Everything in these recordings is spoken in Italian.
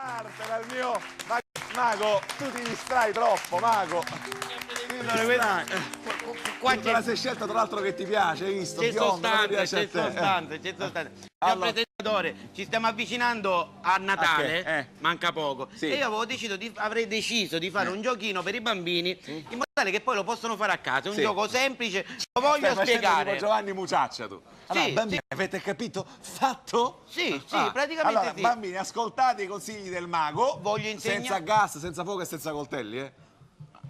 parte dal mio... Mago, tu ti distrai troppo, Mago. Qua Te la sei scelta tra l'altro che ti piace, hai visto? c'è Biondo, non mi sostanza, piace a te. c'è sostanza. Allora. Signor presentatore, ci stiamo avvicinando a Natale, A che? manca poco. Sì. E io avrei deciso di fare un giochino per i bambini, in modo tale che poi lo possono fare a casa. È un Sì. gioco semplice, lo voglio Stai spiegare. tipo Giovanni Muciaccia tu. Allora, Sì, bambini, avete capito? Fatto? Sì, Ah, praticamente allora, sì. bambini, ascoltate i consigli del mago. Voglio insegnare- Senza gas, senza fuoco e senza coltelli, eh?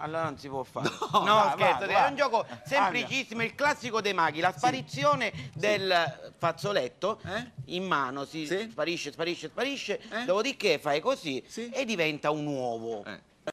Allora non si può fare. No, No, vai, scherzo, vai, è vai. un gioco semplicissimo, il classico dei maghi, la sparizione del fazzoletto in mano, Sì. sparisce, dopodiché fai così Sì. e diventa un uovo.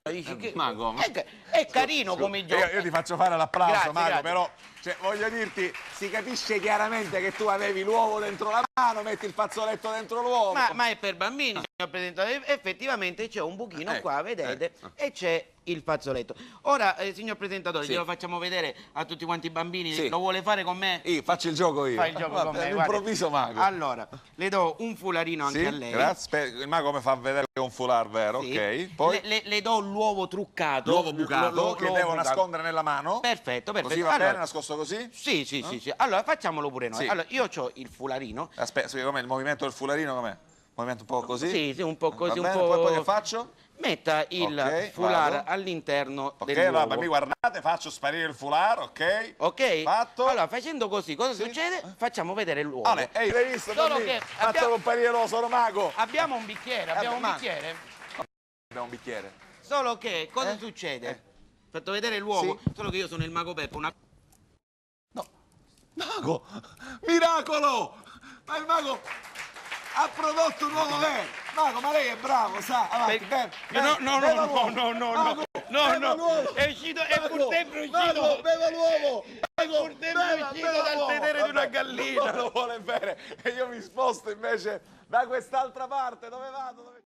Dici che- Mago, ma- è carino come gioco. Io ti faccio fare l'applauso, Grazie, Mago, grazie. però cioè, voglio dirti, si capisce chiaramente che tu avevi l'uovo dentro la mano, metti il fazzoletto dentro l'uovo. Ma è per bambini, signor Presidente. Effettivamente c'è un buchino qua, vedete, e c'è il fazzoletto. Ora, signor presentatore, Sì. glielo facciamo vedere a tutti quanti i bambini. Sì. Lo vuole fare con me? Faccio il gioco io. Fai il gioco con me, guarda. Improvviso mago. Allora, le do un fularino anche Sì, a lei. grazie. Il mago mi fa vedere che è un foulard vero, Sì. ok. Poi Le do l'uovo truccato. l'uovo bucato L'uovo che devo bucato. nascondere nella mano. Perfetto, perfetto. Così va Allora, bene, nascosto così? Sì. Allora, facciamolo pure noi. Sì. Allora, io ho il fularino. Aspetta, com'è il movimento del fularino com'è? Movimento un po' così? Sì, un po' così, Va un bene, po'. poi che faccio? Metta il Ok, foulard vado. all'interno Ok, dell'uovo. allora mi guardate, faccio sparire il foulard, ok? Ok? Fatto. Allora, facendo così, cosa succede? Facciamo vedere l'uovo. Ale, ehi, l'hai visto? Solo bambini? che Faccio abbiamo- comparire l'oso mago. Abbiamo un bicchiere, abbiamo un ma- bicchiere. Abbiamo un bicchiere. Solo che cosa succede? Fatto vedere l'uovo, Sì. solo che io sono il mago Peppo, una... Mago! Miracolo! Ma il mago ha prodotto un uovo vero! Mago, ma lei è bravo, sa? Avanti, No, beva l'uovo. è uscito, è pur Mago, sempre uscito. Mago, beva l'uovo! Mago, Pur sempre uscito dal l'uovo. sedere di una Vabbè, gallina. non lo vuole bene e io mi sposto invece da quest'altra parte, dove vado?